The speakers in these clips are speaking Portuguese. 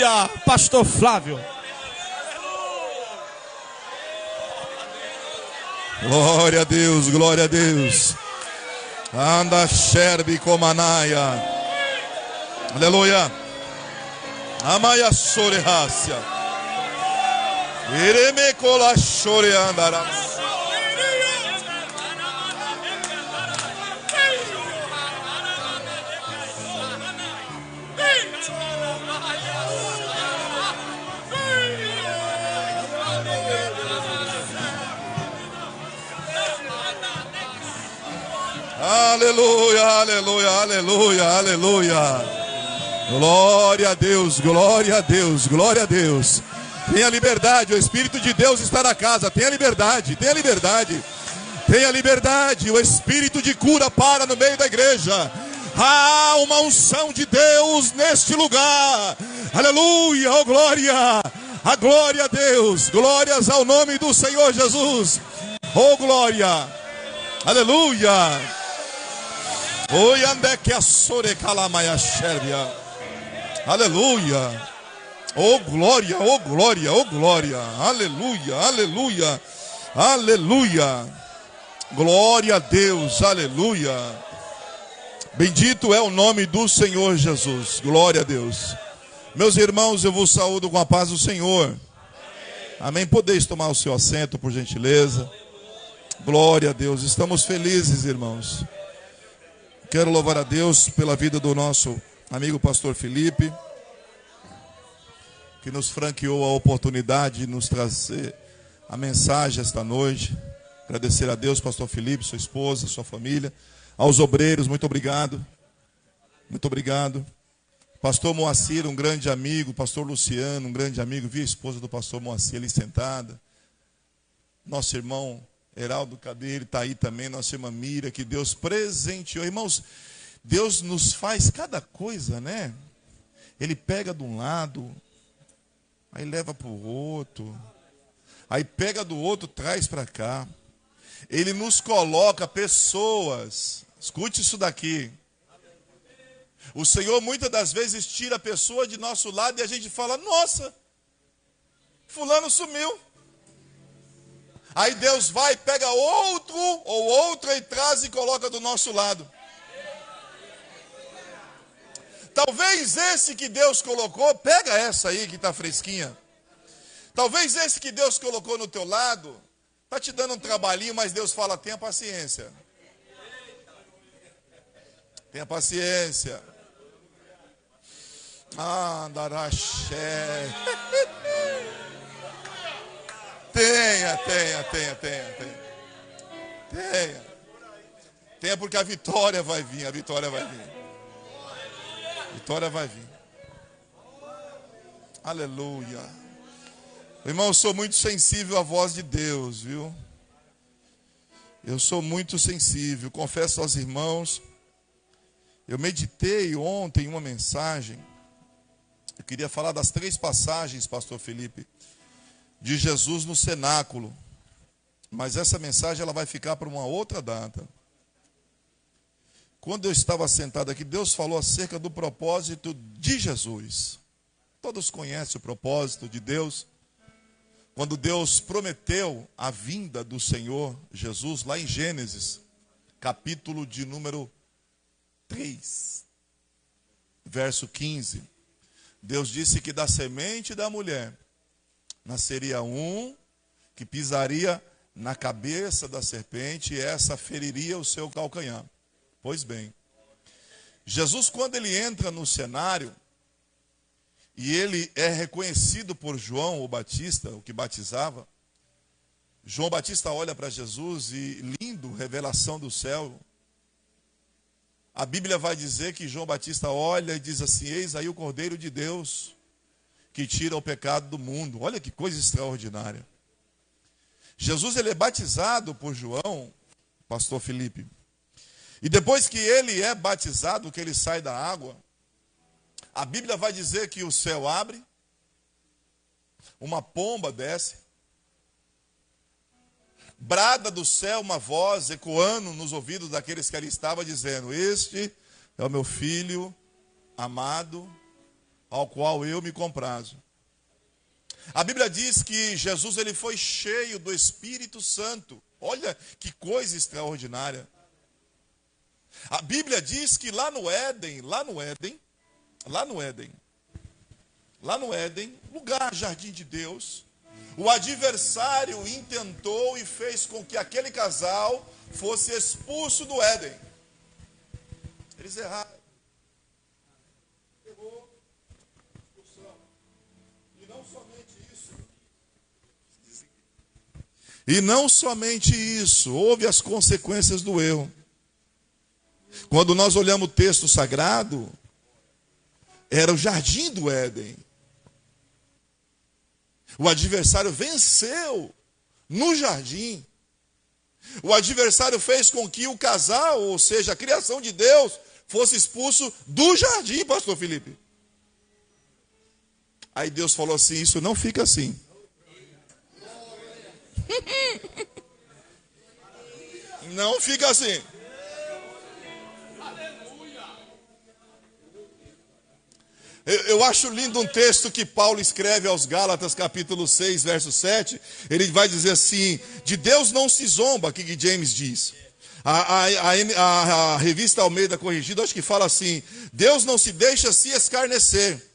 Aleluia, pastor Flávio. Glória a Deus, glória a Deus. Anda Sherbi Comanaia. Aleluia. Amaya Sorehácia. Ireme Cola Soreandara. Aleluia, aleluia, aleluia, aleluia. Glória a Deus, glória a Deus, glória a Deus. Tenha liberdade, o Espírito de Deus está na casa. Tenha liberdade, tenha liberdade. Tenha liberdade, o Espírito de cura para no meio da igreja. Há uma unção de Deus neste lugar. Aleluia, oh glória. A glória a Deus, glórias ao nome do Senhor Jesus. Oh glória, aleluia. Oi, ande que a sore calamaya xérbia. Aleluia. Oh glória, oh glória, oh glória. Aleluia, aleluia, aleluia. Glória a Deus, aleluia. Bendito é o nome do Senhor Jesus. Glória a Deus. Meus irmãos, eu vos saúdo com a paz do Senhor. Amém. Podeis tomar o seu assento, por gentileza. Glória a Deus. Estamos felizes, irmãos. Quero louvar a Deus pela vida do nosso amigo pastor Felipe, que nos franqueou a oportunidade de nos trazer a mensagem esta noite. Agradecer a Deus, pastor Felipe, sua esposa, sua família. Aos obreiros, muito obrigado. Muito obrigado. Pastor Moacir, um grande amigo. Pastor Luciano, um grande amigo. Vi a esposa do pastor Moacir ali sentada. Nosso irmão Heraldo, cadê ele? Está aí também. Nossa irmã Mira, que Deus presenteou. Irmãos, Deus nos faz cada coisa, né? Ele pega de um lado, aí leva para o outro, aí pega do outro, traz para cá. Ele nos coloca pessoas. Escute isso daqui. O Senhor muitas das vezes tira a pessoa de nosso lado e a gente fala: nossa, fulano sumiu. Aí Deus vai, pega outro ou outra e traz e coloca do nosso lado. Talvez esse que Deus colocou, pega essa aí que está fresquinha. Talvez esse que Deus colocou no teu lado, está te dando um trabalhinho, mas Deus fala: tenha paciência. Tenha paciência. Andaraxé. Tenha. Tenha, porque a vitória vai vir, a vitória vai vir. A vitória vai vir. Aleluia. Irmão, eu sou muito sensível à voz de Deus, viu? Eu sou muito sensível, confesso aos irmãos. Eu meditei ontem uma mensagem. Eu queria falar das 3 passagens, pastor Felipe, de Jesus no cenáculo. Mas essa mensagem ela vai ficar para uma outra data. Quando eu estava sentado aqui, Deus falou acerca do propósito de Jesus. Todos conhecem o propósito de Deus. Quando Deus prometeu a vinda do Senhor Jesus, lá em Gênesis, capítulo de número 3, verso 15. Deus disse que da semente da mulher nasceria um que pisaria na cabeça da serpente e essa feriria o seu calcanhar. Pois bem, Jesus, quando ele entra no cenário e ele é reconhecido por João o Batista, o que batizava, João Batista olha para Jesus e, lindo, revelação do céu. A Bíblia vai dizer que João Batista olha e diz assim: eis aí o Cordeiro de Deus que tira o pecado do mundo. Olha que coisa extraordinária. Jesus, ele é batizado por João, pastor Felipe. E depois que ele é batizado, que ele sai da água, a Bíblia vai dizer que o céu abre, uma pomba desce, brada do céu uma voz ecoando nos ouvidos daqueles que ali estavam, dizendo: este é o meu filho amado, ao qual eu me comprazo. A Bíblia diz que Jesus ele foi cheio do Espírito Santo. Olha que coisa extraordinária. A Bíblia diz que lá no Éden, lugar, jardim de Deus, o adversário intentou e fez com que aquele casal fosse expulso do Éden. Eles erraram. Errou. Expulsão. E não somente isso. Houve as consequências do erro. Quando nós olhamos o texto sagrado, era o jardim do Éden. O adversário venceu no jardim. O adversário fez com que o casal, ou seja, a criação de Deus, fosse expulso do jardim, pastor Felipe. Aí Deus falou assim, isso não fica assim. Não fica assim. Eu acho lindo um texto que Paulo escreve aos Gálatas, capítulo 6, verso 7. Ele vai dizer assim, de Deus não se zomba, aqui que James diz. A revista Almeida Corrigida, acho que fala assim, Deus não se deixa se escarnecer.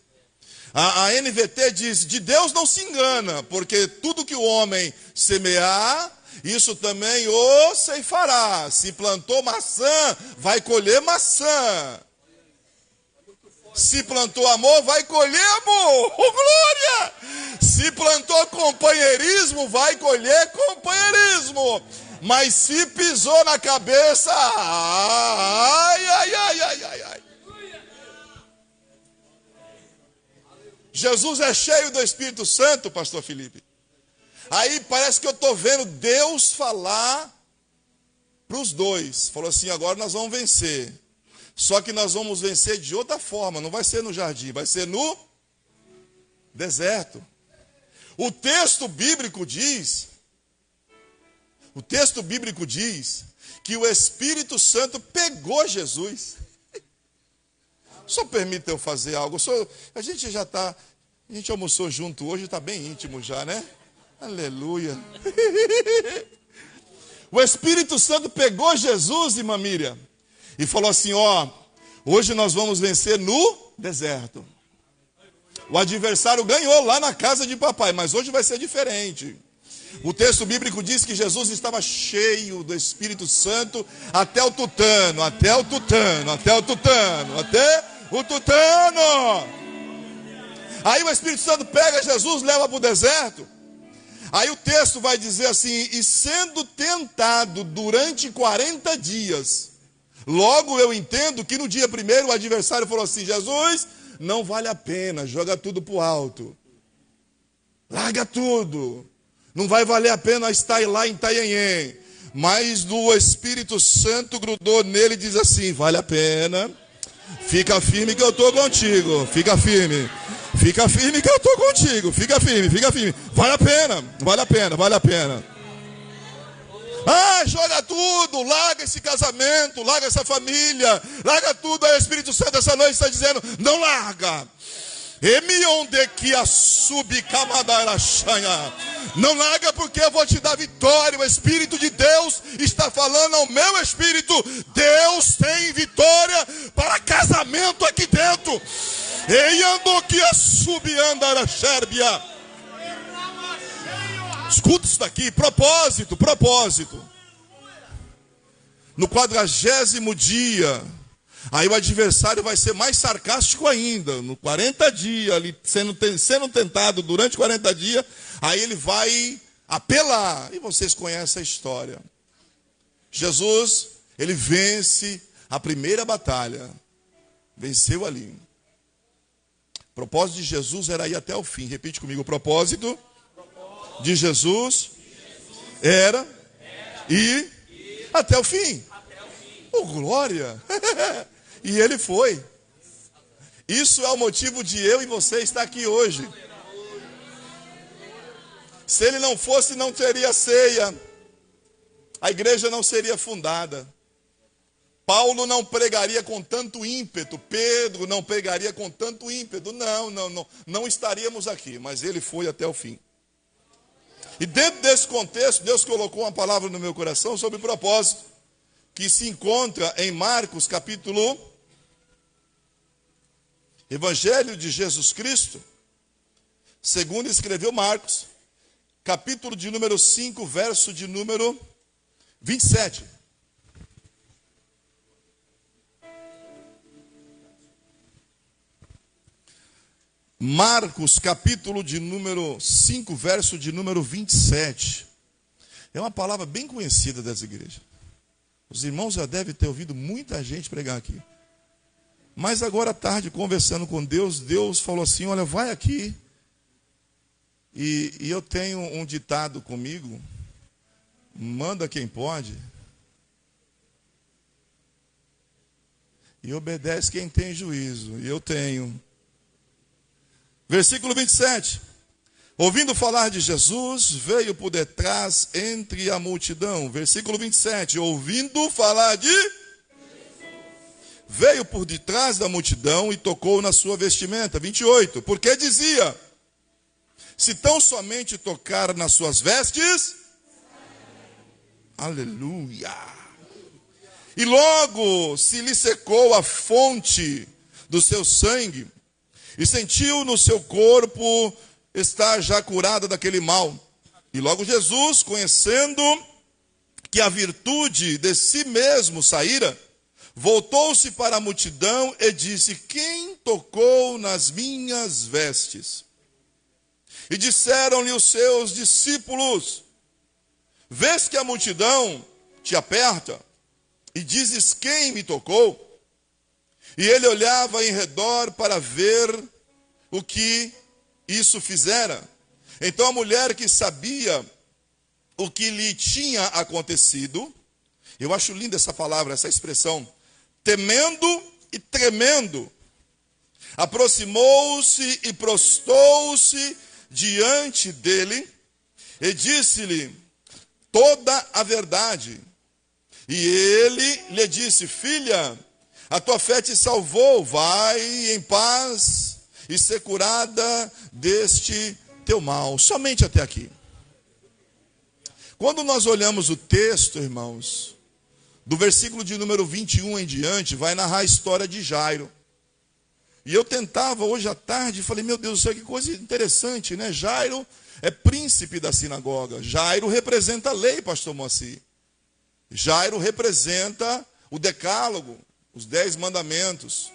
A NVT diz, de Deus não se engana, porque tudo que o homem semear, isso também o ceifará. Se plantou maçã, vai colher maçã. Se plantou amor, vai colher amor. Oh, glória! Se plantou companheirismo, vai colher companheirismo. Mas se pisou na cabeça, ai, ai, ai, ai, ai, ai. Jesus é cheio do Espírito Santo, pastor Felipe. Aí parece que eu estou vendo Deus falar para os dois. Falou assim, agora nós vamos vencer. Só que nós vamos vencer de outra forma. Não vai ser no jardim, vai ser no deserto. O texto bíblico diz que o Espírito Santo pegou Jesus. Só permita eu fazer algo. A gente almoçou junto hoje, está bem íntimo já, né? Aleluia. O Espírito Santo pegou Jesus, irmã Miriam, e falou assim, hoje nós vamos vencer no deserto. O adversário ganhou lá na casa de papai, mas hoje vai ser diferente. O texto bíblico diz que Jesus estava cheio do Espírito Santo até o tutano. Aí o Espírito Santo pega Jesus, leva para o deserto. Aí o texto vai dizer assim, e sendo tentado durante 40 dias. Logo eu entendo que no dia primeiro o adversário falou assim, Jesus, não vale a pena, joga tudo para o alto. Larga tudo. Não vai valer a pena estar lá em Itanhaém. Mas o Espírito Santo grudou nele e diz assim, vale a pena. Fica firme que eu estou contigo. Fica firme que eu estou contigo. Fica firme. Vale a pena. Joga tudo, larga esse casamento, larga essa família, larga tudo. Aí o Espírito Santo essa noite está dizendo, não larga. Não larga porque eu vou te dar vitória. O Espírito de Deus está falando ao meu espírito, Deus tem vitória para casamento aqui dentro. Escuta isso daqui, propósito. No 40º dia, aí o adversário vai ser mais sarcástico ainda. No 40 dias, ali, sendo tentado durante 40 dias, aí ele vai apelar. E vocês conhecem a história. Jesus, ele vence a primeira batalha. Venceu ali. O propósito de Jesus era ir até o fim. Repite comigo, o propósito de Jesus era ir até o fim. Oh, glória! E ele foi. Isso é o motivo de eu e você estar aqui hoje. Se ele não fosse, não teria ceia. A igreja não seria fundada. Paulo não pregaria com tanto ímpeto, Pedro não pregaria com tanto ímpeto, não estaríamos aqui, mas ele foi até o fim. E dentro desse contexto, Deus colocou uma palavra no meu coração sobre propósito, que se encontra em Marcos capítulo, Evangelho de Jesus Cristo, segundo escreveu Marcos, capítulo de número 5, verso de número 27. Marcos, capítulo de número 5, verso de número 27. É uma palavra bem conhecida das igrejas. Os irmãos já devem ter ouvido muita gente pregar aqui. Mas agora à tarde, conversando com Deus, Deus falou assim, olha, vai aqui. E eu tenho um ditado comigo, manda quem pode, e obedece quem tem juízo. E eu tenho. Versículo 27. Ouvindo falar de Jesus, veio por detrás entre a multidão. Versículo 27. Ouvindo falar de Jesus, veio por detrás da multidão e tocou na sua vestimenta. 28. Porque dizia, se tão somente tocar nas suas vestes, aleluia. E logo se lhe secou a fonte do seu sangue, e sentiu no seu corpo estar já curada daquele mal. E logo Jesus, conhecendo que a virtude de si mesmo saíra, voltou-se para a multidão e disse, quem tocou nas minhas vestes? E disseram-lhe os seus discípulos, vês que a multidão te aperta, e dizes, quem me tocou? E ele olhava em redor para ver o que isso fizera. Então a mulher que sabia o que lhe tinha acontecido, eu acho linda essa palavra, essa expressão, temendo e tremendo, aproximou-se e prostou-se diante dele e disse-lhe toda a verdade. E ele lhe disse, filha, a tua fé te salvou, vai em paz e ser curada deste teu mal. Somente até aqui. Quando nós olhamos o texto, irmãos, do versículo de número 21 em diante, vai narrar a história de Jairo. E eu tentava hoje à tarde, falei, meu Deus do céu, que coisa interessante, né? Jairo é príncipe da sinagoga. Jairo representa a lei, pastor Moacir. Jairo representa o decálogo, os 10 mandamentos.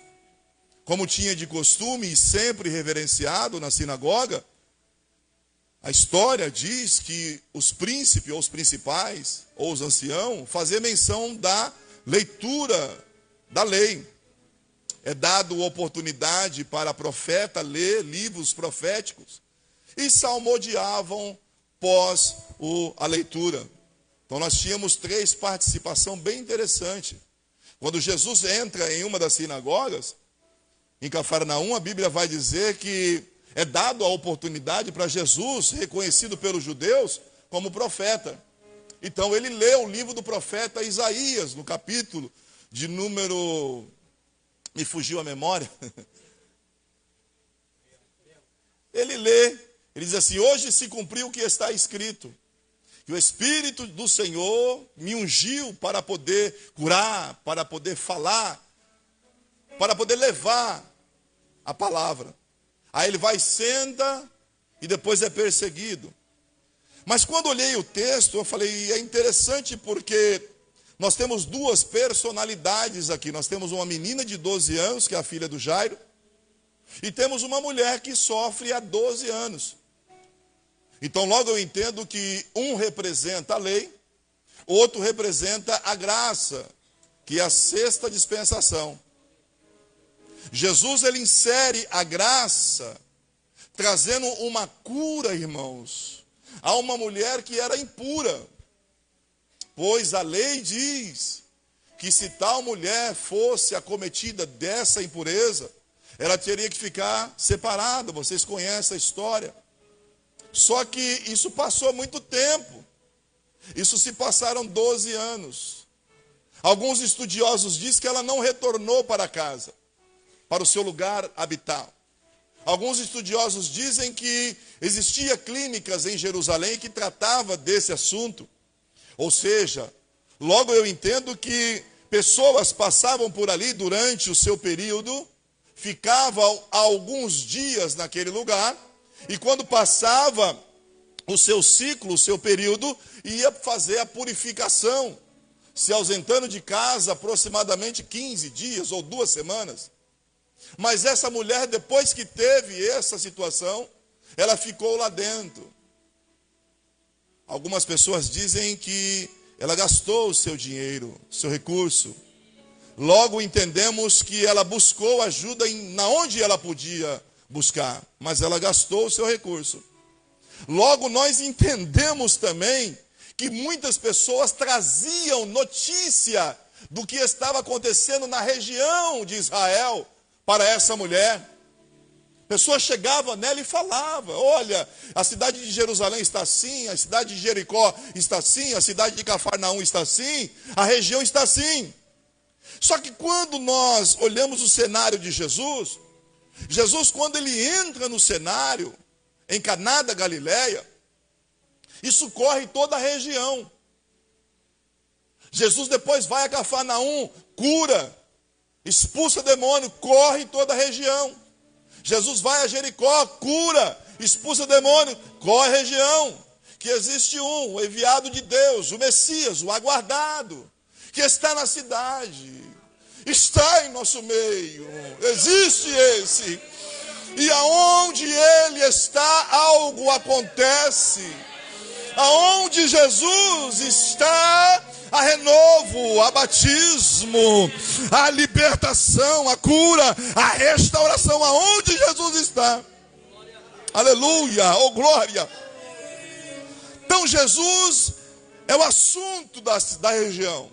Como tinha de costume e sempre reverenciado na sinagoga, a história diz que os príncipes, ou os principais, ou os anciãos, faziam menção da leitura da lei. É dado oportunidade para profeta ler livros proféticos e salmodiavam pós a leitura. Então nós tínhamos 3 participações bem interessantes. Quando Jesus entra em uma das sinagogas, em Cafarnaum, a Bíblia vai dizer que é dado a oportunidade para Jesus, reconhecido pelos judeus, como profeta. Então ele lê o livro do profeta Isaías, no capítulo de número... Me fugiu a memória. Ele lê, ele diz assim, hoje se cumpriu o que está escrito. E o Espírito do Senhor me ungiu para poder curar, para poder falar, para poder levar a palavra. Aí ele vai, senta e depois é perseguido. Mas quando olhei o texto, eu falei, é interessante porque nós temos 2 personalidades aqui. Nós temos uma menina de 12 anos, que é a filha do Jairo, e temos uma mulher que sofre há 12 anos. Então logo eu entendo que um representa a lei, outro representa a graça, que é a 6ª dispensação. Jesus, ele insere a graça, trazendo uma cura, irmãos, a uma mulher que era impura. Pois a lei diz que se tal mulher fosse acometida dessa impureza, ela teria que ficar separada. Vocês conhecem a história. Só que isso passou muito tempo. Isso se passaram 12 anos. Alguns estudiosos dizem que ela não retornou para casa, para o seu lugar habital. Alguns estudiosos dizem que existia clínicas em Jerusalém que tratava desse assunto. Ou seja, logo eu entendo que pessoas passavam por ali durante o seu período, ficavam alguns dias naquele lugar, e quando passava o seu ciclo, o seu período, ia fazer a purificação, se ausentando de casa aproximadamente 15 dias ou 2 semanas. Mas essa mulher, depois que teve essa situação, ela ficou lá dentro. Algumas pessoas dizem que ela gastou o seu dinheiro, seu recurso. Logo entendemos que ela buscou ajuda na onde ela podia buscar, mas ela gastou o seu recurso. Logo nós entendemos também que muitas pessoas traziam notícia do que estava acontecendo na região de Israel para essa mulher. Pessoas chegavam nela e falavam: olha, a cidade de Jerusalém está assim, a cidade de Jericó está assim, a cidade de Cafarnaum está assim, a região está assim. Só que quando nós olhamos o cenário de Jesus, quando ele entra no cenário, em Caná da Galileia, isso corre toda a região. Jesus depois vai a Cafarnaum, cura, expulsa demônio, corre toda a região. Jesus vai a Jericó, cura, expulsa demônio, corre a região. Que existe o enviado de Deus, o Messias, o aguardado, que está na cidade, está em nosso meio, existe esse. E aonde ele está, algo acontece. Aonde Jesus está, a renovo, a batismo, a libertação, a cura, a restauração. Aonde Jesus está. Aleluia, oh glória. Então Jesus é o assunto da região.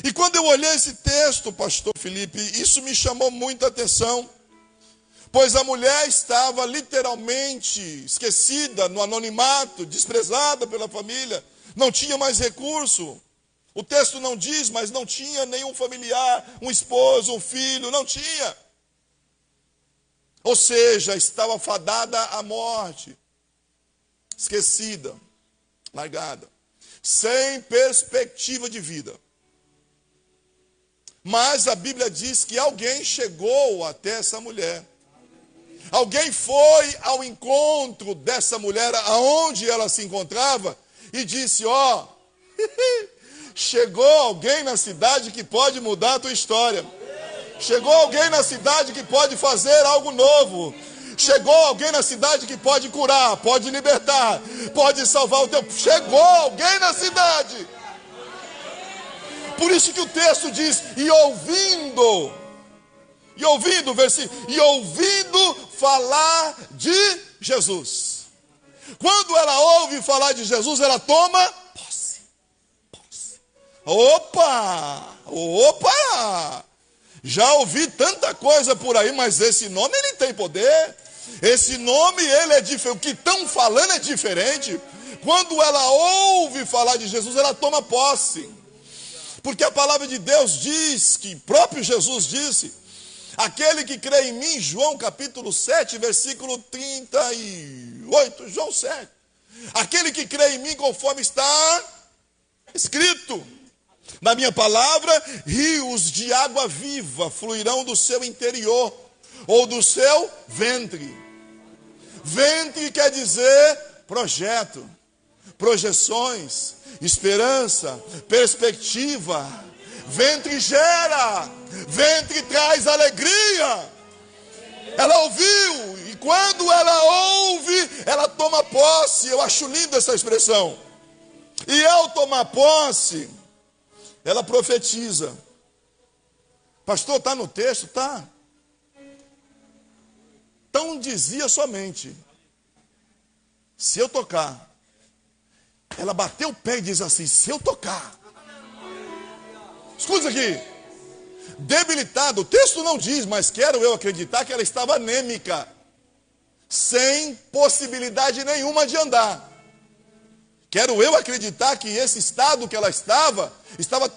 E quando eu olhei esse texto, pastor Felipe, isso me chamou muita atenção. Pois a mulher estava literalmente esquecida no anonimato, desprezada pela família, não tinha mais recurso. O texto não diz, mas não tinha nenhum familiar, um esposo, um filho, não tinha. Ou seja, estava fadada à morte, esquecida, largada, sem perspectiva de vida. Mas a Bíblia diz que alguém chegou até essa mulher. Alguém foi ao encontro dessa mulher, aonde ela se encontrava, e disse: ó, chegou alguém na cidade que pode mudar a tua história. Chegou alguém na cidade que pode fazer algo novo. Chegou alguém na cidade que pode curar, pode libertar, pode salvar o teu. Chegou alguém na cidade. Por isso que o texto diz: e ouvindo, versículo, e ouvindo falar de Jesus. Quando ela ouve falar de Jesus, ela toma posse. Opa! Já ouvi tanta coisa por aí, mas esse nome ele tem poder. Esse nome ele é diferente. O que estão falando é diferente. Quando ela ouve falar de Jesus, ela toma posse. Porque a palavra de Deus diz, que próprio Jesus disse: aquele que crê em mim, João capítulo 7, versículo 38, João 7. Aquele que crê em mim, conforme está escrito: na minha palavra, rios de água viva fluirão do seu interior, ou do seu ventre. Ventre quer dizer projeto, projeções, esperança, perspectiva. Ventre gera, ventre traz alegria. Ela ouviu, e quando ela ouve, ela toma posse. Eu acho linda essa expressão. E ao tomar posse, ela profetiza. Pastor, está no texto? Está. Então dizia somente: se eu tocar. Ela bateu o pé e diz assim: se eu tocar. Escuta aqui. Debilitada, o texto não diz, mas quero eu acreditar que ela estava anêmica, sem possibilidade nenhuma de andar. Quero eu acreditar que esse estado que ela estava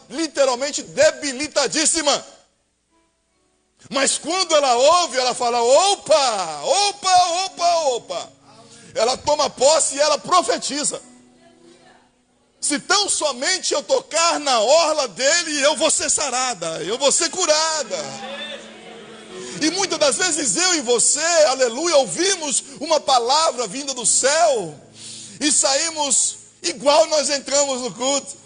literalmente debilitadíssima. Mas quando ela ouve, ela fala: opa, opa, opa, opa. Ela toma posse e ela profetiza. Se tão somente eu tocar na orla dele, eu vou ser sarada, eu vou ser curada. E muitas das vezes eu e você, aleluia, ouvimos uma palavra vinda do céu e saímos igual nós entramos no culto.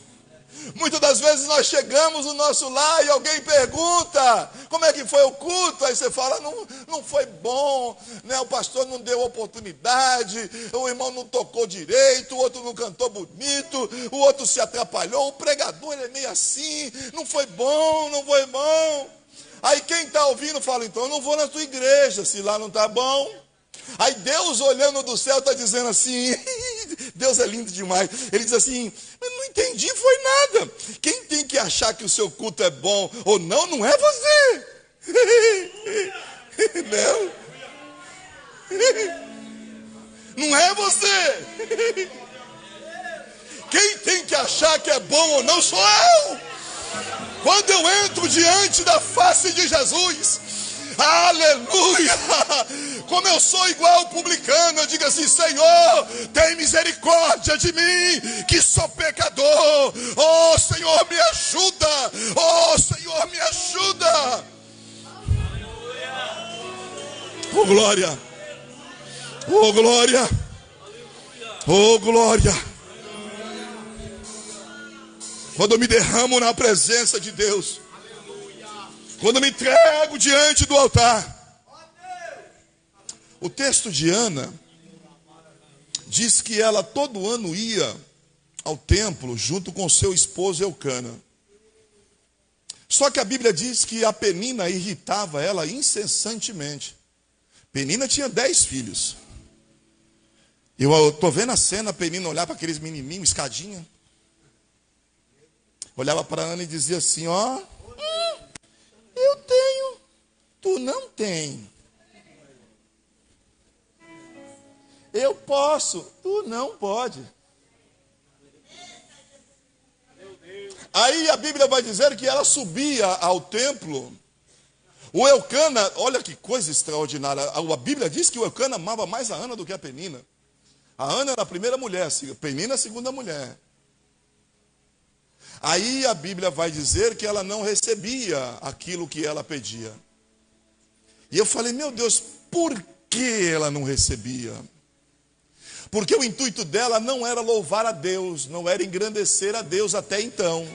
Muitas das vezes nós chegamos no nosso lar e alguém pergunta: como é que foi o culto? Aí você fala: não foi bom, né? O pastor não deu oportunidade, o irmão não tocou direito, o outro não cantou bonito, o outro se atrapalhou, o pregador ele é meio assim, não foi bom, não foi bom. Aí quem está ouvindo fala: então eu não vou na tua igreja, se lá não está bom. Aí Deus olhando do céu está dizendo assim, Deus é lindo demais, ele diz assim: eu não entendi, foi nada. Quem tem que achar que o seu culto é bom ou não, não é você. Não. Não é você. Quem tem que achar que é bom ou não sou eu. Quando eu entro diante da face de Jesus, aleluia, como eu sou igual ao publicano, eu digo assim: Senhor, tem misericórdia de mim, que sou pecador. Oh Senhor, me ajuda. Oh Senhor, me ajuda. Oh glória, oh glória, oh glória. Quando eu me derramo na presença de Deus, quando eu me entrego diante do altar. O texto de Ana diz que ela todo ano ia ao templo junto com seu esposo Eucana. Só que a Bíblia diz que a Penina irritava ela incessantemente. Penina tinha 10 filhos. Eu estou vendo a cena, a Penina olhar para aqueles menininhos, escadinha. Olhava para Ana e dizia assim: ó, eu tenho, tu não tem. Eu posso, tu não pode. Aí a Bíblia vai dizer que ela subia ao templo. O Eucana, olha que coisa extraordinária. A Bíblia diz que o Eucana amava mais a Ana do que a Penina. A Ana era a primeira mulher, a Penina a segunda mulher. Aí a Bíblia vai dizer que ela não recebia aquilo que ela pedia. E eu falei: meu Deus, por que ela não recebia? Porque o intuito dela não era louvar a Deus, não era engrandecer a Deus até então.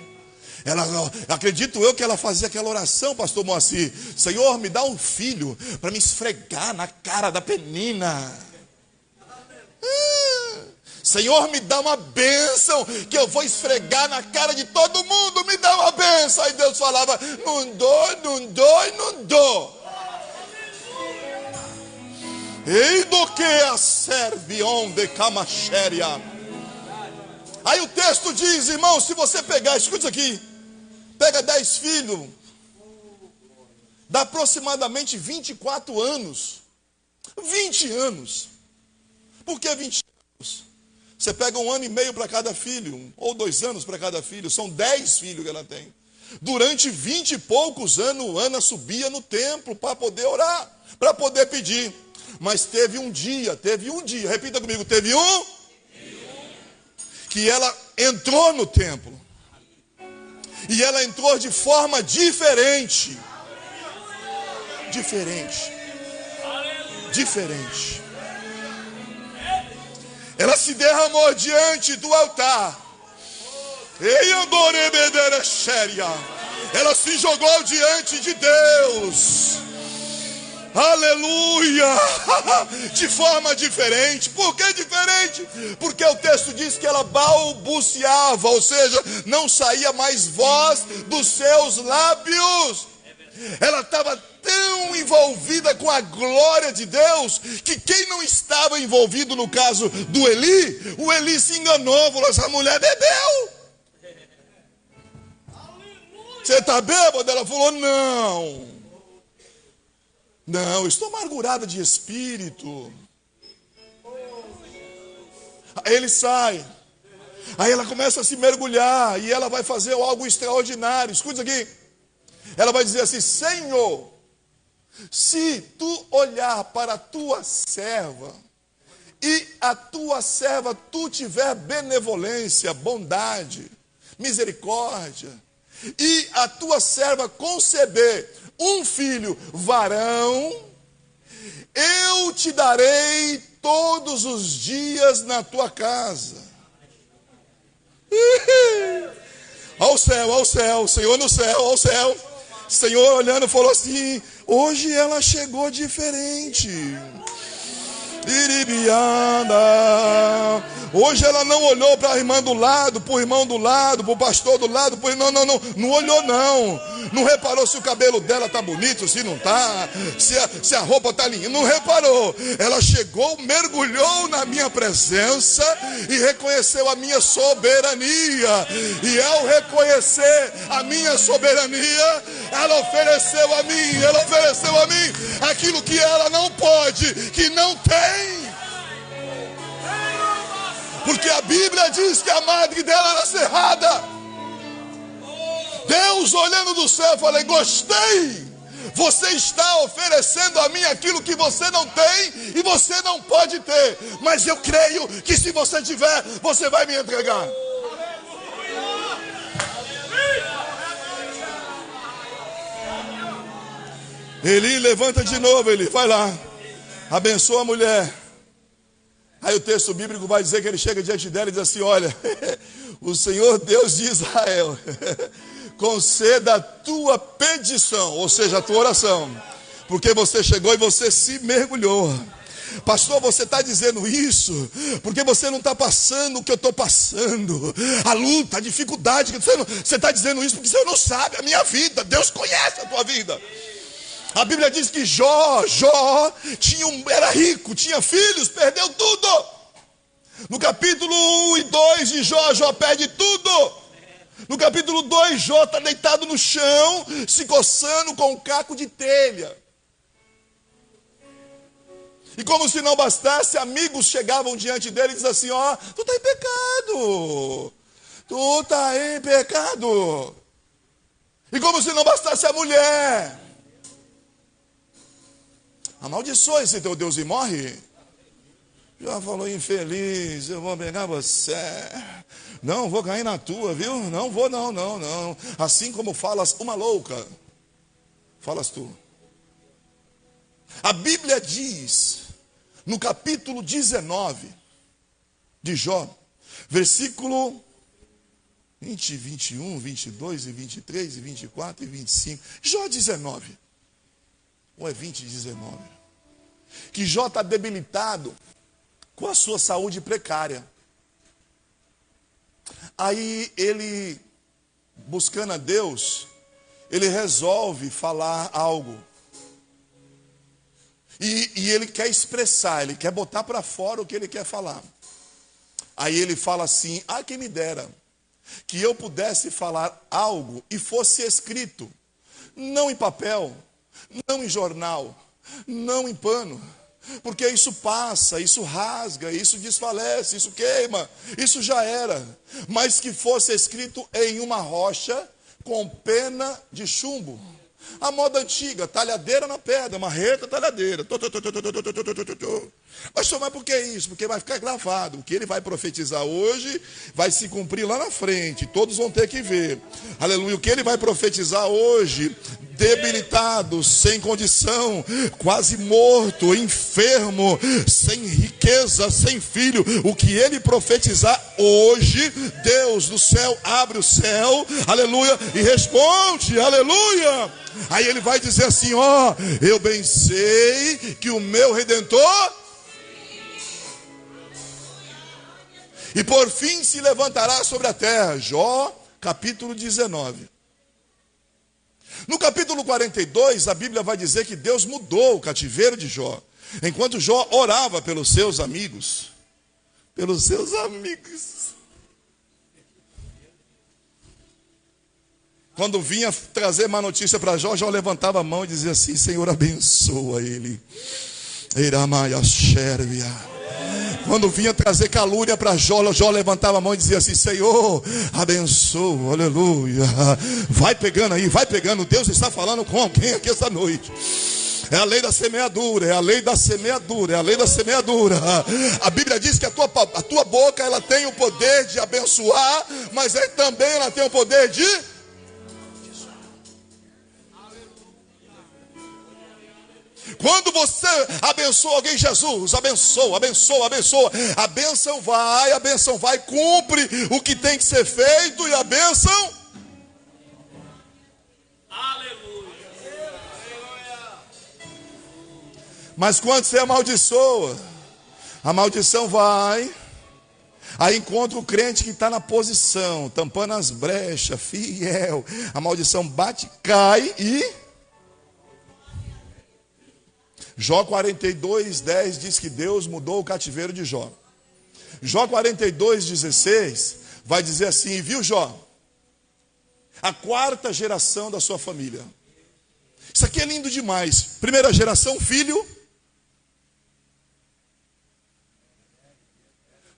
Ela, acredito eu que ela fazia aquela oração, pastor Moacir: Senhor, me dá um filho para me esfregar na cara da Penina. Senhor, me dá uma bênção que eu vou esfregar na cara de todo mundo, me dá uma bênção. Aí Deus falava: não dou, não dou e não dou. Ei do que a serve onde camachéria. Aí o texto diz, irmão, se você pegar, escuta aqui, pega 10 filhos, dá aproximadamente 24 anos. 20 anos. Por que 20 anos? Você pega 1 ano e meio para cada filho, ou 2 anos para cada filho, são 10 filhos que ela tem. Durante 20 e poucos anos, Ana subia no templo para poder orar, para poder pedir. Mas teve um dia, repita comigo, teve um que ela entrou no templo. E ela entrou de forma diferente. Diferente. Ela se derramou diante do altar. Ela se jogou diante de Deus. Aleluia! De forma diferente. Por que diferente? Porque o texto diz que ela balbuciava, ou seja, não saía mais voz dos seus lábios. Ela estava tão envolvida com a glória de Deus, que quem não estava envolvido no caso do Eli, o Eli se enganou, falou: essa mulher bebeu. Você está bêbado? Ela falou: não, estou amargurada de espírito. Ele sai. Aí ela começa a se mergulhar e ela vai fazer algo extraordinário. Escuta aqui. Ela vai dizer assim: Senhor, se tu olhar para a tua serva e a tua serva tu tiver benevolência, bondade, misericórdia, e a tua serva conceber um filho varão, eu te darei todos os dias na tua casa. Ao céu, Senhor no céu, ao céu. Senhor olhando falou assim: hoje ela chegou diferente. Hoje ela não olhou para a irmã do lado, para o irmão do lado, para o pastor do lado, não olhou não reparou se o cabelo dela está bonito, se não está, se a roupa está linda, não reparou. Ela chegou, mergulhou na minha presença e reconheceu a minha soberania, e ao reconhecer a minha soberania, ela ofereceu a mim aquilo que ela não pode, que não tem. Porque a Bíblia diz que a madre dela era cerrada. Deus olhando do céu, falei: gostei. Você está oferecendo a mim aquilo que você não tem e você não pode ter. Mas eu creio que se você tiver, você vai me entregar. Eli levanta de novo, Eli, vai lá, abençoa a mulher. Aí o texto bíblico vai dizer que ele chega diante dela e diz assim: olha, o Senhor Deus de Israel conceda a tua petição, ou seja, a tua oração, porque você chegou e você se mergulhou. Pastor, você está dizendo isso porque você não está passando o que eu estou passando, a luta, a dificuldade. Você está dizendo isso porque você não sabe a minha vida. Deus conhece a tua vida. A Bíblia diz que Jó era rico, tinha filhos, perdeu tudo. No capítulo 1 e 2 de Jó perde tudo. No capítulo 2, Jó está deitado no chão, se coçando com um caco de telha. E como se não bastasse, amigos chegavam diante dele e diziam assim: ó, tu está em pecado. Tu está em pecado. E como se não bastasse, a mulher: amaldiçoa esse teu Deus e morre. Já falou: infeliz, eu vou pegar você. Não vou cair na tua, viu? Não vou, não. Assim como falas uma louca, falas tu. A Bíblia diz, no capítulo 19 de Jó, versículo 20, 21, 22 e 23 e 24 e 25. Jó 19. Ou é 20 e 19? Que Jó está debilitado com a sua saúde precária. Aí ele, buscando a Deus, ele resolve falar algo. E ele quer expressar, ele quer botar para fora o que ele quer falar. Aí ele fala assim: ah, quem me dera que eu pudesse falar algo e fosse escrito, não em papel, não em jornal, não em pano, porque isso passa, isso rasga, isso desfalece, isso queima, isso já era. Mas que fosse escrito em uma rocha com pena de chumbo. A moda antiga, talhadeira na pedra, marreta, talhadeira. Mas por que isso? Porque vai ficar gravado. O que ele vai profetizar hoje vai se cumprir lá na frente. Todos vão ter que ver. Aleluia. O que ele vai profetizar hoje, debilitado, sem condição, quase morto, enfermo, sem riqueza, sem filho. O que ele profetizar hoje, Deus do céu abre o céu, aleluia, e responde, aleluia. Aí ele vai dizer assim: ó, eu bem sei que o meu Redentor e por fim se levantará sobre a terra. Jó, capítulo 19. No capítulo 42, a Bíblia vai dizer que Deus mudou o cativeiro de Jó. Enquanto Jó orava pelos seus amigos. Pelos seus amigos. Quando vinha trazer má notícia para Jó, Jó levantava a mão e dizia assim: Senhor, abençoa ele. Quando vinha trazer calúnia para Jó, Jó levantava a mão e dizia assim: Senhor, abençoa, aleluia. Vai pegando aí, vai pegando. Deus está falando com alguém aqui essa noite. É a lei da semeadura, é a lei da semeadura, é a lei da semeadura. A Bíblia diz que a tua boca, ela tem o poder de abençoar, mas também ela tem o poder de... Quando você abençoa alguém, Jesus, abençoa, abençoa, abençoa. A bênção vai, cumpre o que tem que ser feito e a bênção... Mas quando você amaldiçoa, a maldição vai. Aí encontra o crente que está na posição, tampando as brechas, fiel. A maldição bate, cai e... Jó 42:10 diz que Deus mudou o cativeiro de Jó. Jó 42:16 vai dizer assim: viu, Jó? A 4ª geração da sua família. Isso aqui é lindo demais. Primeira geração, filho.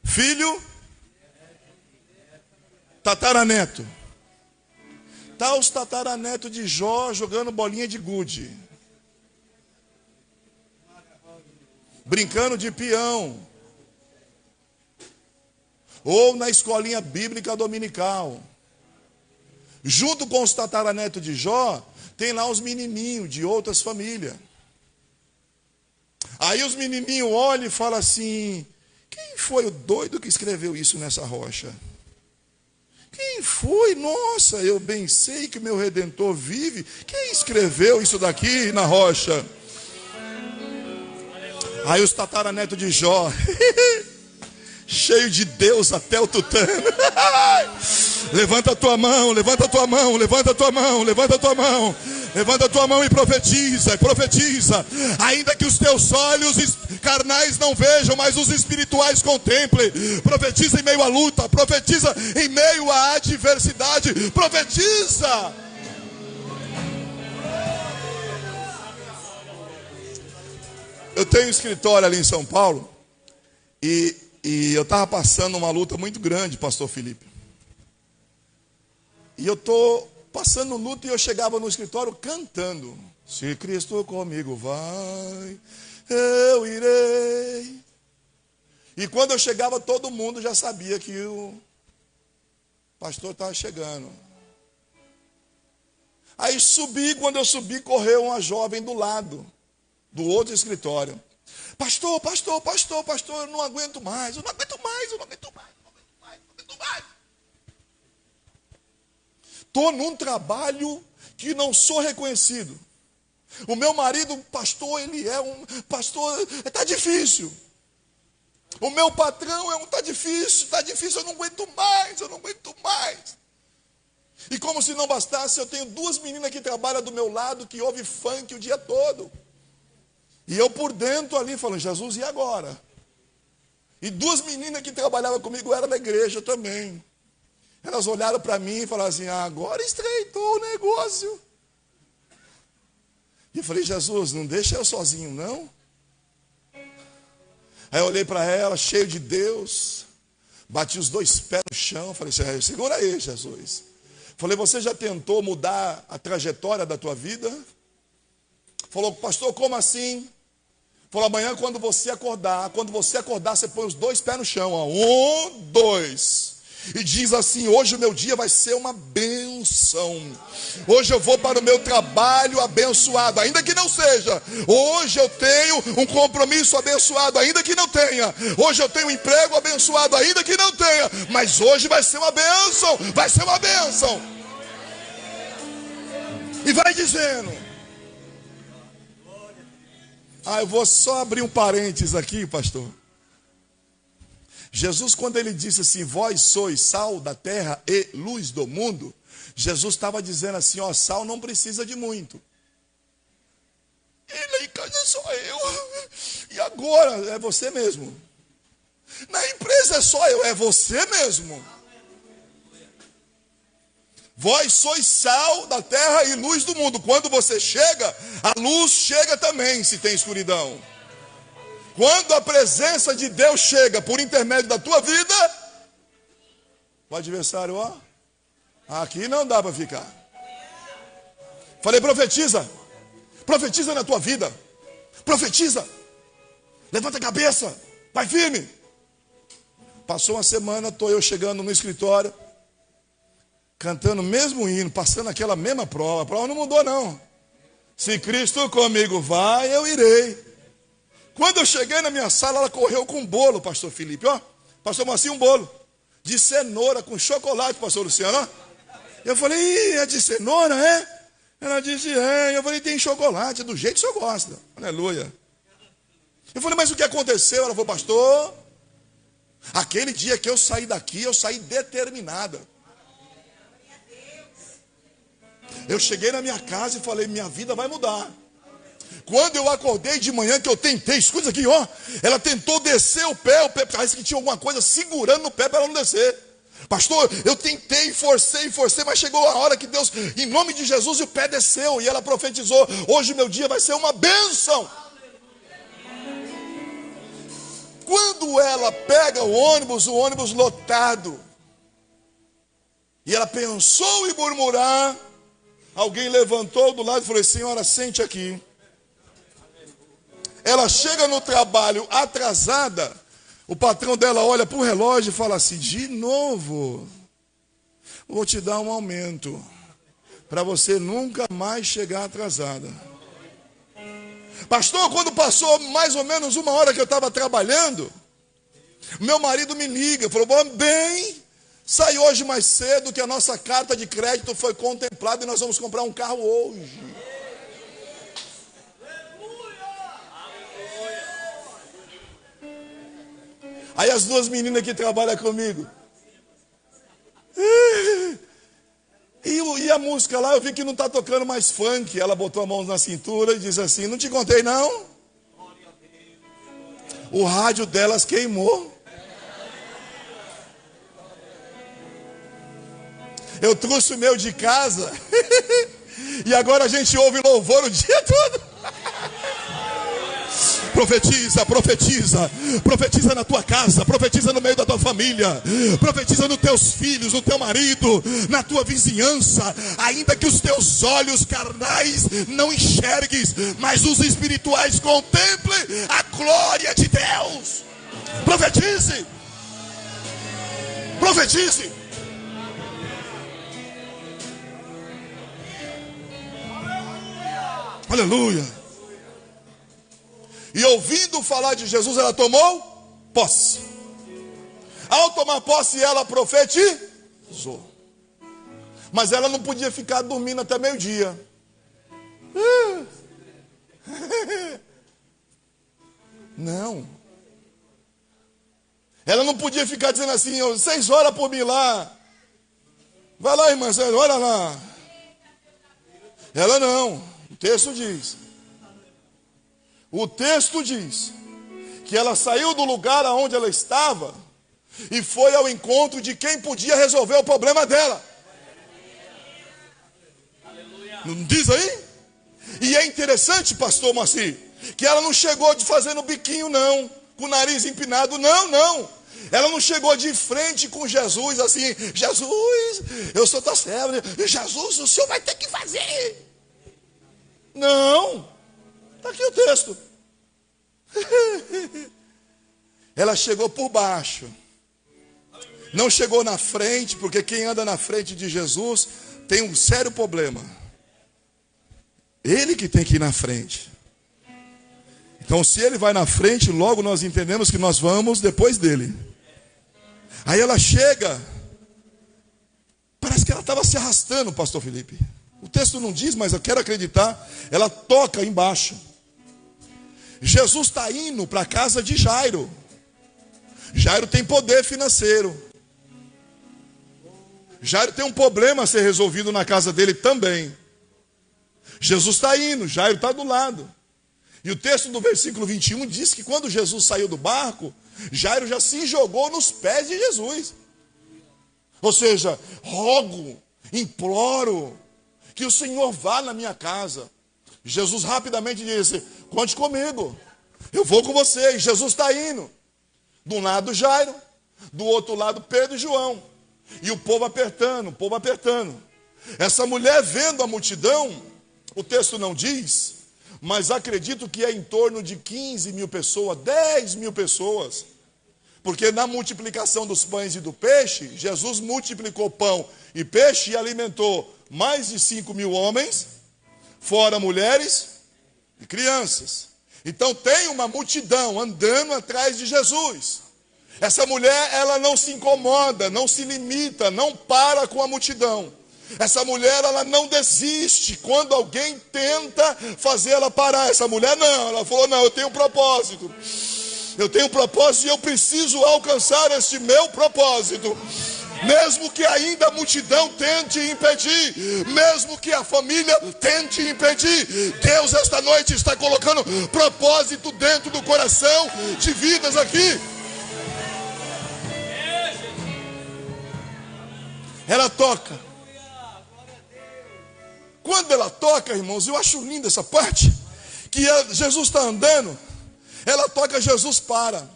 Filho, tataraneto. Tá os tataranetos de Jó jogando bolinha de gude, brincando de peão, ou na escolinha bíblica dominical. Junto com os tataranetos de Jó, tem lá os menininhos de outras famílias. Aí os menininhos olham e falam assim: quem foi o doido que escreveu isso nessa rocha? Quem foi? Nossa, eu bem sei que meu Redentor vive. Quem escreveu isso daqui na rocha? Aí os tataranetos de Jó, cheio de Deus até o tutano. Levanta a tua mão, levanta a tua mão, levanta a tua mão, levanta a tua mão. Levanta a tua mão e profetiza, profetiza. Ainda que os teus olhos carnais não vejam, mas os espirituais contemplem. Profetiza em meio à luta, profetiza em meio à adversidade, profetiza. Eu tenho um escritório ali em São Paulo e eu estava passando uma luta muito grande, pastor Felipe. E eu estou passando luta e eu chegava no escritório cantando: se Cristo comigo vai, eu irei. E quando eu chegava, todo mundo já sabia que o pastor estava chegando. Aí subi, quando eu subi, correu uma jovem do lado do outro escritório: pastor, pastor, pastor, pastor, eu não aguento mais, eu não aguento mais, eu não aguento mais, eu não aguento mais, eu não aguento mais. Estou num trabalho que não sou reconhecido. O meu marido, pastor, ele é um pastor, está difícil. O meu patrão está difícil, eu não aguento mais, eu não aguento mais. E como se não bastasse, eu tenho 2 meninas que trabalham do meu lado, que ouvem funk o dia todo. E eu por dentro ali falando: Jesus, e agora? E 2 meninas que trabalhavam comigo eram da igreja também. Elas olharam para mim e falaram assim: agora estreitou o negócio. E eu falei: Jesus, não deixa eu sozinho não. Aí eu olhei para ela, cheio de Deus, bati os 2 pés no chão, falei: segura aí, Jesus. Falei: você já tentou mudar a trajetória da tua vida? Falou: pastor, como assim? Falou: amanhã quando você acordar, você põe os 2 pés no chão, ó. 1, 2. E diz assim: hoje o meu dia vai ser uma bênção. Hoje eu vou para o meu trabalho abençoado, ainda que não seja. Hoje eu tenho um compromisso abençoado, ainda que não tenha. Hoje eu tenho um emprego abençoado, ainda que não tenha. Mas hoje vai ser uma bênção, vai ser uma bênção. E vai dizendo. Eu vou só abrir um parênteses aqui, pastor. Jesus, quando ele disse assim: vós sois sal da terra e luz do mundo, Jesus estava dizendo assim: ó, sal não precisa de muito. E lá em casa é só eu. E agora é você mesmo. Na empresa é só eu, é você mesmo. Vós sois sal da terra e luz do mundo. Quando você chega, a luz chega também, se tem escuridão. Quando a presença de Deus chega por intermédio da tua vida, o adversário, ó, aqui não dá para ficar. Falei, profetiza. Profetiza na tua vida. Profetiza. Levanta a cabeça. Vai firme. Passou uma semana, estou eu chegando no escritório, cantando o mesmo hino, passando aquela mesma prova. A prova não mudou, não. Se Cristo comigo vai, eu irei. Quando eu cheguei na minha sala, ela correu com um bolo, pastor Felipe, ó. Pastor Marcinho, um bolo de cenoura com chocolate, pastor Luciano, ó. Eu falei, é de cenoura, é? Ela disse, é. Eu falei, tem chocolate, do jeito que o senhor gosta. Aleluia. Eu falei, mas o que aconteceu? Ela falou, pastor, aquele dia que eu saí daqui, eu saí determinada. Eu cheguei na minha casa e falei, minha vida vai mudar. Quando eu acordei de manhã, que eu tentei, escuta aqui, ó. Ela tentou descer o pé parece que tinha alguma coisa segurando no pé para ela não descer. Pastor, eu tentei, forcei, mas chegou a hora que Deus, em nome de Jesus, o pé desceu. E ela profetizou, hoje meu dia vai ser uma bênção. Quando ela pega o ônibus lotado, e ela pensou em murmurar, alguém levantou do lado e falou, senhora, sente aqui. Ela chega no trabalho atrasada, o patrão dela olha para o relógio e fala assim, de novo, vou te dar um aumento, para você nunca mais chegar atrasada. Pastor, quando passou mais ou menos uma hora que eu estava trabalhando, meu marido me liga, falou, bem, sai hoje mais cedo que a nossa carta de crédito foi contemplada e nós vamos comprar um carro hoje. Aí as duas meninas que trabalham comigo. E a música lá, eu vi que não está tocando mais funk. Ela botou a mão na cintura e diz assim, não te contei não? O rádio delas queimou. Eu trouxe o meu de casa. E agora a gente ouve louvor o dia todo. Profetiza, profetiza, profetiza na tua casa, profetiza no meio da tua família, profetiza nos teus filhos, no teu marido, na tua vizinhança, ainda que os teus olhos carnais não enxergues, mas os espirituais contemplem a glória de Deus. Profetize, profetize. Aleluia. E ouvindo falar de Jesus, ela tomou posse. Ao tomar posse, ela profetizou. Mas ela não podia ficar dormindo até meio-dia. Não. Ela não podia ficar dizendo assim, 6 horas por mim lá. Vai lá, irmã, olha lá. Ela não. O texto diz. O texto diz que ela saiu do lugar aonde ela estava e foi ao encontro de quem podia resolver o problema dela. Não diz aí? E é interessante, pastor Moacir, que ela não chegou de fazendo biquinho não, com o nariz empinado, não. Ela não chegou de frente com Jesus assim, Jesus, eu sou tua serva, Jesus, o senhor vai ter que fazer. Não. Está aqui o texto. Ela chegou por baixo. Não chegou na frente, porque quem anda na frente de Jesus tem um sério problema. Ele que tem que ir na frente. Então, se ele vai na frente, logo nós entendemos que nós vamos depois dele. Aí ela chega. Parece que ela estava se arrastando, pastor Felipe. O texto não diz, mas eu quero acreditar. Ela toca embaixo. Jesus está indo para a casa de Jairo. Jairo tem poder financeiro. Jairo tem um problema a ser resolvido na casa dele também. Jesus está indo, Jairo está do lado. E o texto do versículo 21 diz que quando Jesus saiu do barco, Jairo já se jogou nos pés de Jesus. Ou seja, rogo, imploro que o Senhor vá na minha casa. Jesus rapidamente disse, conte comigo. Eu vou com você. E Jesus está indo. De um lado Jairo, do outro lado Pedro e João. E o povo apertando, o povo apertando. Essa mulher vendo a multidão, o texto não diz, mas acredito que é em torno de 15 mil pessoas, 10 mil pessoas. Porque na multiplicação dos pães e do peixe, Jesus multiplicou pão e peixe e alimentou mais de 5 mil homens, fora mulheres e crianças. Então tem uma multidão andando atrás de Jesus. Essa mulher, ela não se incomoda, não se limita, não para com a multidão. Essa mulher, ela não desiste quando alguém tenta fazer ela parar. Essa mulher não, ela falou, não, eu tenho um propósito. Eu tenho um propósito e eu preciso alcançar este meu propósito. Mesmo que ainda a multidão tente impedir, mesmo que a família tente impedir, Deus esta noite está colocando propósito dentro do coração de vidas aqui. Ela toca. Quando ela toca, irmãos, eu acho linda essa parte, que Jesus está andando, ela toca, Jesus para.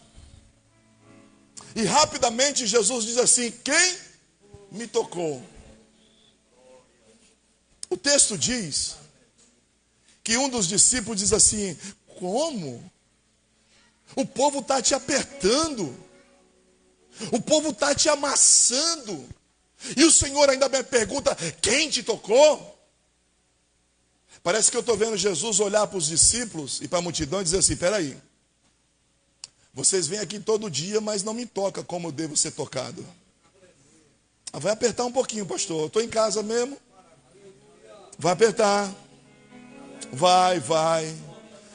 E rapidamente Jesus diz assim, quem me tocou? O texto diz que um dos discípulos diz assim, como? O povo está te apertando, o povo está te amassando, e o Senhor ainda me pergunta, quem te tocou? Parece que eu estou vendo Jesus olhar para os discípulos e para a multidão e dizer assim, peraí, vocês vêm aqui todo dia, mas não me toca como eu devo ser tocado. Vai apertar um pouquinho, pastor. Eu estou em casa mesmo. Vai apertar. Vai.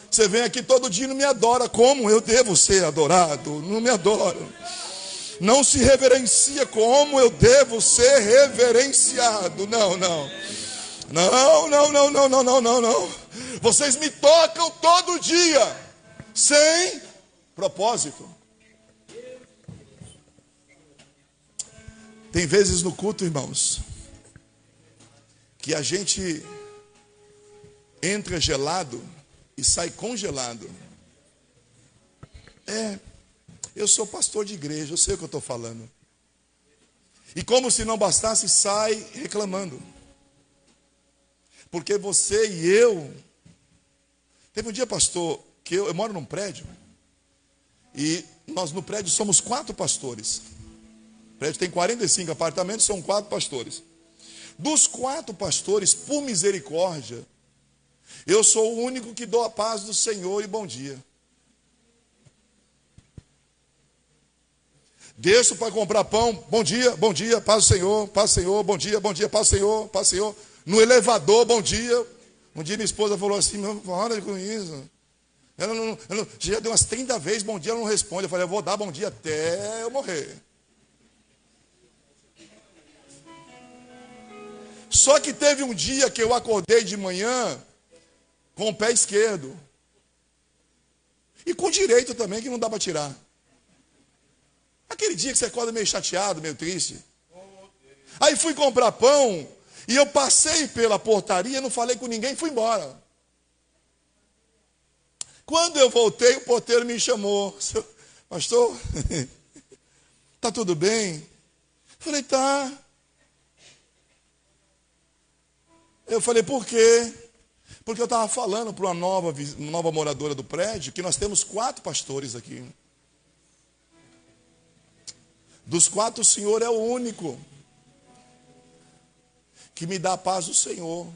Você vem aqui todo dia e não me adora. Como eu devo ser adorado? Não me adora. Não se reverencia como eu devo ser reverenciado. Não. Vocês me tocam todo dia. Sem propósito. Tem vezes no culto, irmãos, que a gente entra gelado e sai congelado. Eu sou pastor de igreja, eu sei o que eu estou falando. E como se não bastasse, sai reclamando. Porque você e eu... Teve um dia, pastor, que eu moro num prédio. E nós no prédio somos 4 pastores. O prédio tem 45 apartamentos, são 4 pastores. Dos 4 pastores, por misericórdia, eu sou o único que dou a paz do Senhor e bom dia. Desço para comprar pão, bom dia, paz do Senhor, bom dia, paz do Senhor. No elevador, bom dia. Um dia minha esposa falou assim, meu, para com isso. Ela já deu umas 30 vezes, bom dia, ela não responde. Eu falei, eu vou dar bom dia até eu morrer. Só que teve um dia que eu acordei de manhã com o pé esquerdo. E com o direito também, que não dá para tirar. Aquele dia que você acorda meio chateado, meio triste. Aí fui comprar pão e eu passei pela portaria, não falei com ninguém, fui embora. Quando eu voltei, o porteiro me chamou. Pastor, tá tudo bem? Eu falei, tá. Eu falei, por quê? Porque eu estava falando para uma nova moradora do prédio que nós temos 4 pastores aqui. Dos 4, o Senhor é o único que me dá a paz do Senhor.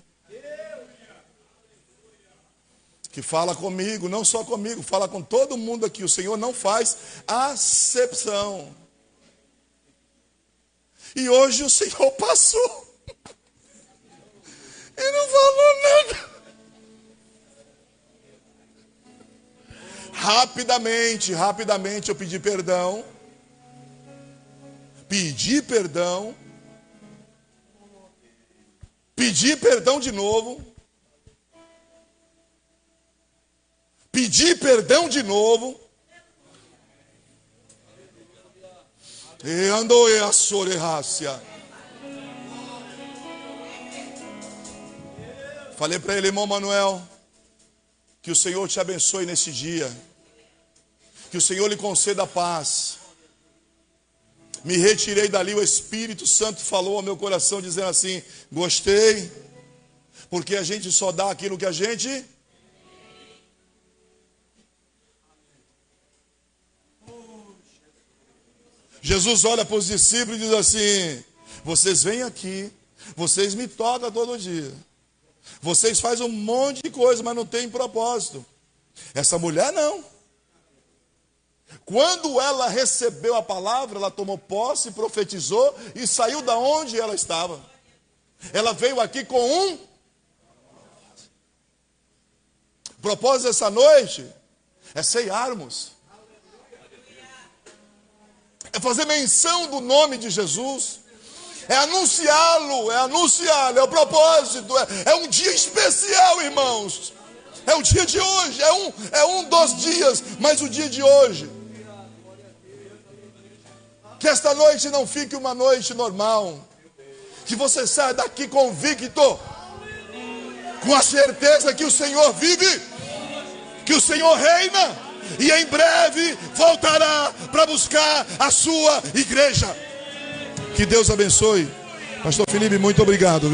Que fala comigo, não só comigo, fala com todo mundo aqui. O Senhor não faz acepção. E hoje o Senhor passou. E não falou nada. Rapidamente eu pedi perdão. Pedi perdão de novo. Pedi perdão de novo. E andou a sorerrácia. Falei para ele, irmão Manuel, que o Senhor te abençoe nesse dia. Que o Senhor lhe conceda a paz. Me retirei dali, o Espírito Santo falou ao meu coração, dizendo assim: gostei, porque a gente só dá aquilo que a gente... Jesus olha para os discípulos e diz assim: vocês vêm aqui, vocês me tocam todo dia, vocês fazem um monte de coisa, mas não tem propósito. Essa mulher não. Quando ela recebeu a palavra, ela tomou posse, profetizou e saiu da onde ela estava. Ela veio aqui com um propósito. Essa noite é ceiarmos, é fazer menção do nome de Jesus, é anunciá-lo, é o propósito, é um dia especial, irmãos. É o dia de hoje, é um dos dias, mas o dia de hoje. Que esta noite não fique uma noite normal. Que você saia daqui convicto, com a certeza que o Senhor vive, que o Senhor reina, e em breve voltará para buscar a sua igreja. Que Deus abençoe. Pastor Felipe, muito obrigado, viu?